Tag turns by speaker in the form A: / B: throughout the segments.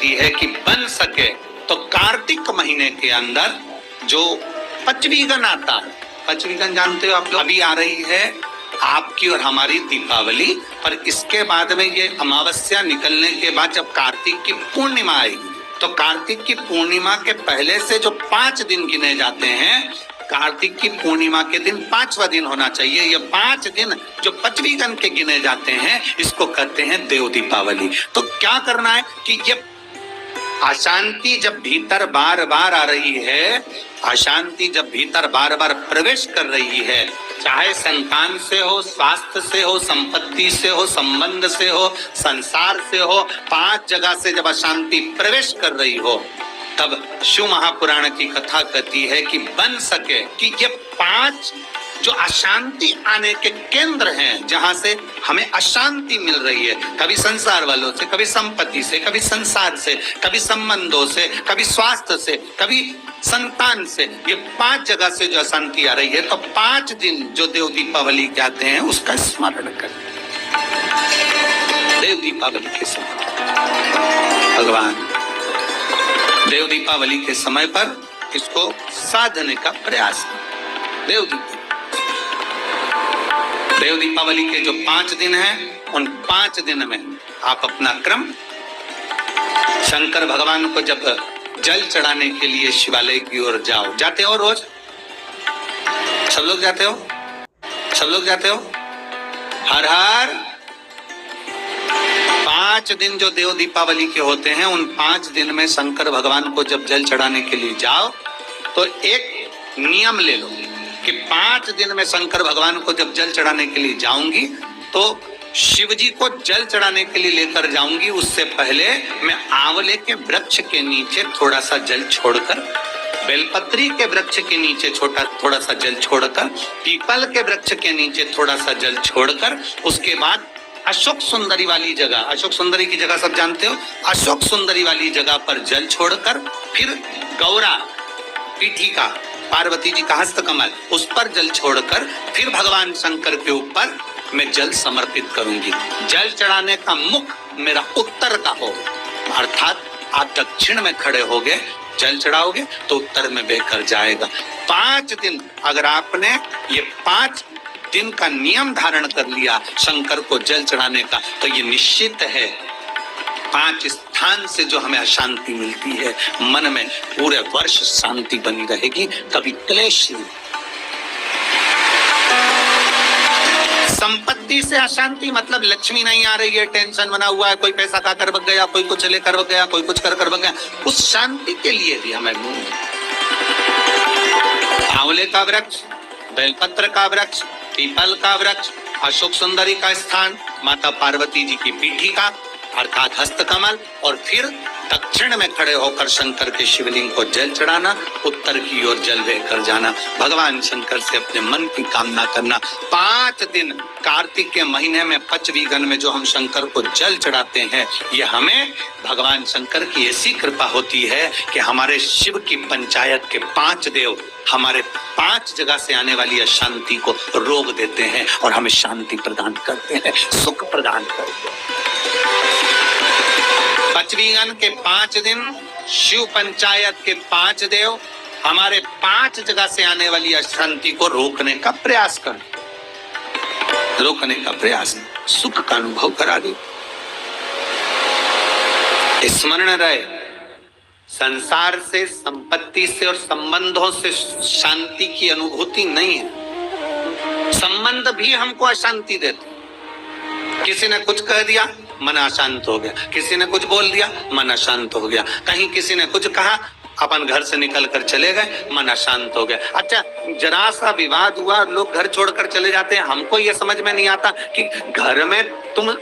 A: कहती है कि बन सके तो कार्तिक महीने के अंदर जो पचवीगन आता है, पचवीगन जानते हो आप लोग, अभी आ रही है आपकी और हमारी दीपावली, पर इसके बाद में ये अमावस्या निकलने के बाद जब कार्तिक की पूर्णिमा आएगी तो कार्तिक की पूर्णिमा के पहले से जो 5 दिन गिने जाते हैं, कार्तिक की पूर्णिमा के दिन 5वां दिन होना चाहिए। ये 5 दिन जो पचवीगन के गिने जाते हैं इसको कहते हैं देव दीपावली। तो क्या करना है कि ये अशांति जब भीतर बार बार आ रही है, अशांति जब भीतर बार बार प्रवेश कर रही है, चाहे संतान से हो, स्वास्थ्य से हो, संपत्ति से हो, संबंध से हो, संसार से हो, 5 जगह से जब अशांति प्रवेश कर रही हो, तब शिव महापुराण की कथा कहती है कि बन सके कि ये 5 जो अशांति आने के केंद्र हैं, जहां से हमें अशांति मिल रही है, कभी संसार वालों से, कभी संपत्ति से, कभी संसार से, कभी संबंधों से, कभी स्वास्थ्य से, कभी संतान से, ये 5 जगह से जो अशांति आ रही है, तो 5 दिन जो देव दीपावली कहते हैं उसका स्मरण करें। देव दीपावली के समय भगवान देव दीपावली के समय पर इसको साधने का प्रयास करें। देव दीपावली के जो 5 दिन हैं, उन 5 दिन में आप अपना क्रम शंकर भगवान को जब जल चढ़ाने के लिए शिवालय की ओर जाओ, जाते हो रोज? सब लोग जाते हो? सब लोग जाते हो? हर हर 5 दिन जो देव दीपावली के होते हैं, उन 5 दिन में शंकर भगवान को जब जल चढ़ाने के लिए जाओ तो एक नियम ले लो कि 5 दिन में शंकर भगवान को जब जल चढ़ाने के लिए जाऊंगी तो शिव जी को जल चढ़ाने के लिए लेकर जाऊंगी, उससे पहले मैं आंवले के वृक्ष के नीचे थोड़ा सा जल छोड़कर, बेलपत्री के वृक्ष के नीचे थोड़ा सा जल छोड़कर, पीपल के वृक्ष के नीचे थोड़ा सा जल छोड़कर, उसके बाद अशोक सुंदरी वाली जगह, अशोक सुंदरी की जगह सब जानते हो, अशोक सुंदरी वाली जगह पर जल छोड़कर, फिर गौरा पीठिका पार्वती जी का हस्त कमल, उस पर जल छोड़कर फिर भगवान शंकर के ऊपर मैं जल समर्पित करूंगी। जल चढ़ाने का मुख मेरा उत्तर का हो, अर्थात आप दक्षिण में खड़े होगे, जल चढ़ाओगे तो उत्तर में बहकर जाएगा। 5 दिन अगर आपने ये 5 दिन का नियम धारण कर लिया शंकर को जल चढ़ाने का, तो ये निश्चित है 5 स्थान से जो हमें अशांति मिलती है, मन में पूरे वर्ष शांति बनी रहेगी, कभी क्लेश नहीं। संपत्ति से अशांति मतलब लक्ष्मी नहीं आ रही है, टेंशन बना हुआ है, कोई पैसा खा कर बग गया, कोई कुछ लेकर बग गया, कोई कुछ कर बग गया, उस शांति के लिए भी हमें आंवले का वृक्ष, बेलपत्र का वृक्ष, पीपल का वृक्ष, अशोक सुंदरी का स्थान, माता पार्वती जी की पीठिका अर्थात हस्तकमल, और फिर दक्षिण में खड़े होकर शंकर के शिवलिंग को जल चढ़ाना, उत्तर की ओर जल बहकर जाना, भगवान शंकर से अपने मन की कामना करना। 5 दिन कार्तिक के महीने में पचवीगन में जो हम शंकर को जल चढ़ाते हैं, ये हमें भगवान शंकर की ऐसी कृपा होती है कि हमारे शिव की पंचायत के 5 देव हमारे 5 जगह से आने वाली अशांति को रोक देते हैं और हमें शांति प्रदान करते हैं, सुख प्रदान करते हैं। पचवीगन के 5 दिन शिव पंचायत के 5 देव हमारे 5 जगह से आने वाली अशांति को रोकने का प्रयास कर, रोकने का प्रयास, सुख का अनुभव करा दे। स्मरण रहे, संसार से, संपत्ति से और संबंधों से शांति की अनुभूति नहीं है। संबंध भी हमको अशांति देते। किसी ने कुछ कह दिया, मन अशांत हो गया, किसी ने कुछ बोल दिया, मन अशांत हो गया, कहीं किसी ने कुछ कहा, अपन घर से निकल कर चले गए, मन अशांत हो गया। अच्छा, जरा सा विवाद हुआ, लोग घर छोड़कर चले जाते हैं। हमको ये समझ में नहीं आता कि घर में तुम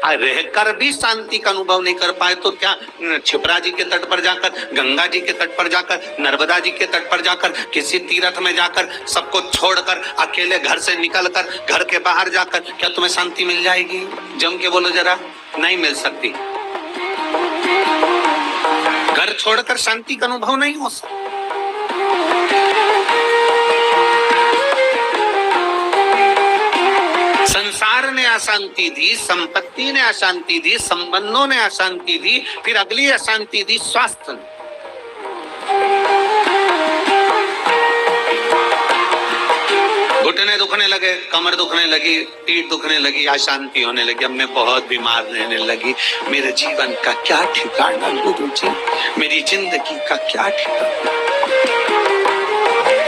A: रहकर भी शांति का अनुभव नहीं कर पाए तो क्या क्षिप्रा जी के तट पर जाकर, गंगा जी के तट पर जाकर, नर्मदा जी के तट पर जाकर, किसी तीर्थ में जाकर, सबको छोड़कर अकेले घर से निकलकर, घर के बाहर जाकर क्या तुम्हें शांति मिल जाएगी? जम के बोलो जरा, नहीं मिल सकती। घर छोड़कर शांति का अनुभव नहीं हो सकता। संसार ने अशांति दी, संपत्ति ने अशांति दी, संबंधों ने अशांति दी, फिर अगली अशांति दी स्वास्थ्य ने। घुटने दुखने लगे, कमर दुखने लगी, पीठ दुखने लगी, अशांति होने लगी, अब मैं बहुत बीमार रहने लगी, मेरे जीवन का क्या ठिकाना गुरु जी, मेरी जिंदगी का क्या ठिकाना।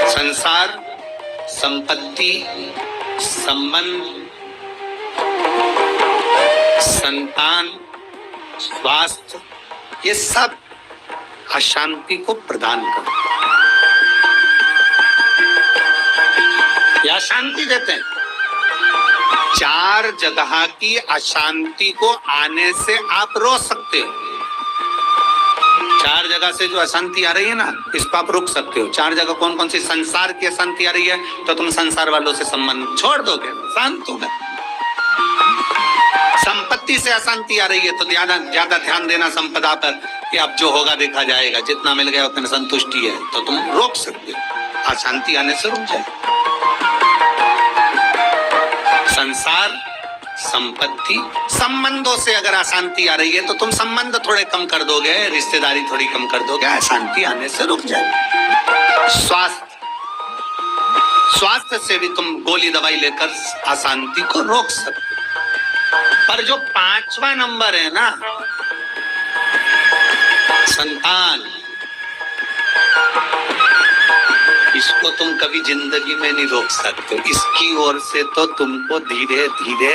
A: संसार, संपत्ति, संबंध, संतान, स्वास्थ्य, ये सब अशांति को प्रदान करते हैं या शांति देते हैं। चार जगह की अशांति को आने से आप रोक सकते हो। चार जगह से जो अशांति आ रही है ना, इसको आप रोक सकते हो। चार जगह कौन कौन सी? संसार की अशांति आ रही है तो तुम संसार वालों से संबंध छोड़ दोगे, शांत हो गए। संपत्ति से अशांति आ रही है तो ज्यादा ध्यान देना संपदा पर कि अब जो होगा देखा जाएगा, जितना मिल गया उतने संतुष्टि है, तो तुम रोक सकते हो, अशांति आने से रुक जाए। संसार, संपत्ति, संबंधों से अगर अशांति आ रही है तो तुम संबंध थोड़े कम कर दोगे, रिश्तेदारी थोड़ी कम कर दोगे, अशांति आने से रुक जाएगी। स्वास्थ्य से भी तुम गोली दवाई लेकर अशांति को रोक सकते। पर जो पांचवा नंबर है ना, संतान, इसको तुम कभी जिंदगी में नहीं रोक सकते। इसकी ओर से तो तुमको धीरे धीरे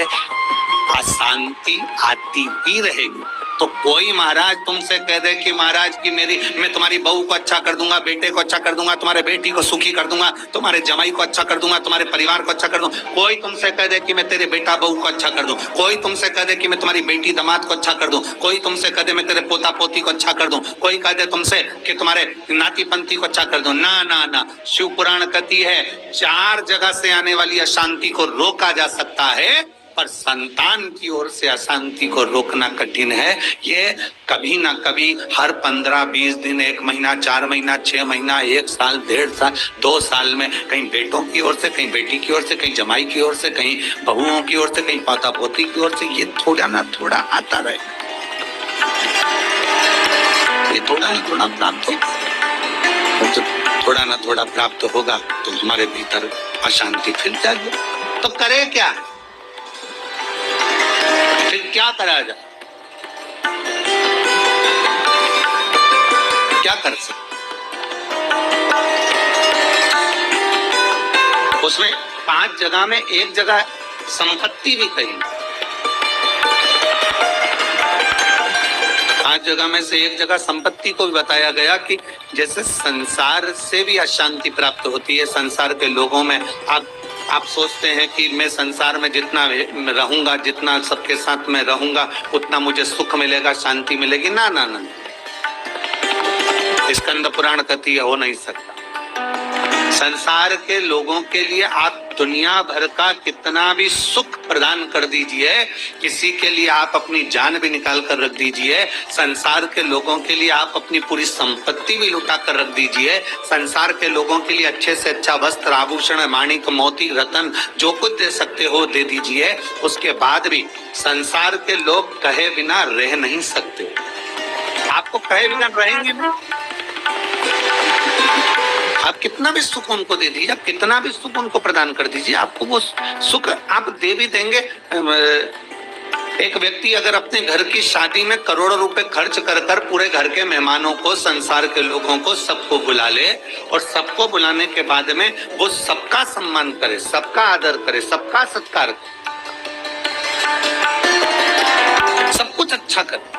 A: अशांति आती ही रहेगी। तो कोई महाराज तुमसे कह दे कि महाराज की मैं तुम्हारी बहू को अच्छा कर दूंगा, बेटे को अच्छा कर दूंगा, तुम्हारे बेटी को सुखी कर दूंगा, तुम्हारे जमाई को अच्छा कर दूंगा, तुम्हारे परिवार को अच्छा कर दूंगा। कोई तुमसे कह दे कि मैं तेरे बेटा बहू को अच्छा कर दूं, कोई तुमसे कह दे कि मैं तुम्हारी बेटी दामाद को अच्छा कर दूं, कोई तुमसे कह दे मैं तेरे पोता पोती को अच्छा कर दूं, कोई कह दे तुमसे कि तुम्हारे नाती पंथी को अच्छा कर दूं। ना ना ना, शिव पुराण कहती है चार जगह से आने वाली अशांति को रोका जा सकता है, पर संतान की ओर से अशांति को रोकना कठिन है। ये कभी ना कभी हर 15-20 दिन, 1 महीना, 4 महीना, 6 महीना, 1 साल, 1.5 साल, 2 साल में कहीं बेटों की ओर से, कहीं बेटी की ओर से, कहीं जमाई की ओर से, कहीं बहुओं की ओर से, कहीं पोता पोती की ओर से, ये थोड़ा ना थोड़ा आता रहे, ये थोड़ा ना थोड़ा प्राप्त होगा। जब थोड़ा ना थोड़ा प्राप्त होगा तो हमारे भीतर अशांति फिर जाएगी। तो करे क्या? फिर क्या करा जाए? क्या कर सकते? उसमें 5 जगह में एक जगह संपत्ति भी कही, 5 जगह में से एक जगह संपत्ति को भी बताया गया कि जैसे संसार से भी अशांति प्राप्त होती है। संसार के लोगों में आप सोचते हैं कि मैं संसार में जितना रहूंगा, जितना सबके साथ में रहूंगा, उतना मुझे सुख मिलेगा, शांति मिलेगी। ना ना ना, स्कंद पुराण कहती है हो नहीं सकता। संसार के लोगों के लिए आप दुनिया भर का कितना भी सुख प्रदान कर दीजिए, किसी के लिए आप अपनी जान भी निकाल कर रख दीजिए, संसार के लोगों के लिए आप अपनी पूरी संपत्ति भी लुटा कर रख दीजिए, संसार के लोगों के लिए अच्छे से अच्छा वस्त्र, आभूषण, माणिक, मोती, रतन जो कुछ दे सकते हो दे दीजिए, उसके बाद भी संसार के लोग कहे बिना रह नहीं सकते। आपको कहे बिना रहेंगे नहीं। आप कितना भी सुख उनको दे दीजिए, आप कितना भी सुख उनको प्रदान कर दीजिए, आपको वो सुख आप दे भी देंगे। एक व्यक्ति अगर अपने घर की शादी में करोड़ों रुपए खर्च कर कर पूरे घर के मेहमानों को, संसार के लोगों को, सबको बुला ले और सबको बुलाने के बाद में वो सबका सम्मान करे, सबका आदर करे, सबका सत्कार करे, सब कुछ अच्छा करे,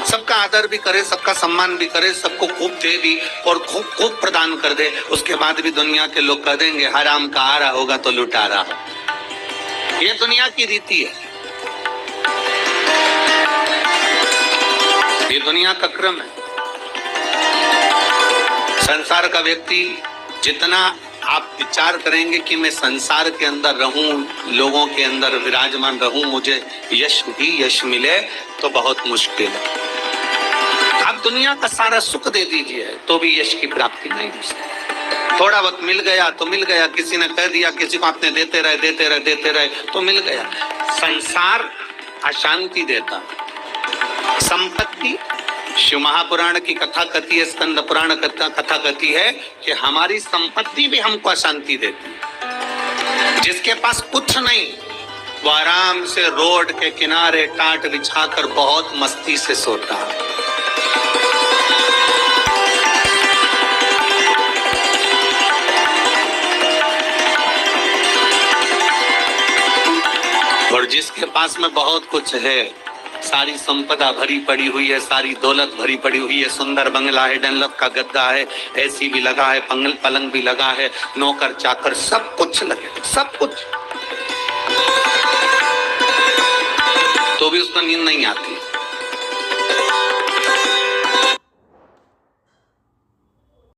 A: सबका आदर भी करे, सबका सम्मान भी करे, सबको खूब दे भी और खूब खूब प्रदान कर दे, उसके बाद भी दुनिया के लोग कह देंगे हराम का आ रहा होगा तो लुटा रहा। ये दुनिया की रीति है, ये दुनिया का क्रम है। संसार का व्यक्ति जितना आप विचार करेंगे कि मैं संसार के अंदर रहूं, लोगों के अंदर विराजमान रहूं, मुझे यश मिले, तो बहुत मुश्किल है। आप दुनिया का सारा सुख दे दीजिए तो भी यश की प्राप्ति नहीं हो सकती। थोड़ा बहुत मिल गया तो मिल गया, किसी ने कह दिया, किसी को आपने देते रहे तो मिल गया। संसार अशांति देता, संपत्ति, शिव महापुराण की कथा कहती है, स्कंद पुराण कथा कहती है कि हमारी संपत्ति भी हमको अशांति देती है। जिसके पास कुछ नहीं वो आराम से रोड के किनारे टाट बिछाकर बहुत मस्ती से सोता है। और जिसके पास में बहुत कुछ है, सारी संपदा भरी पड़ी हुई है, सारी दौलत भरी पड़ी हुई है, सुंदर बंगला है, डनलप का गद्दा है, एसी भी लगा है, पलंग भी लगा है, नौकर चाकर सब कुछ लगे, सब कुछ, तो भी उसको नींद नहीं आती।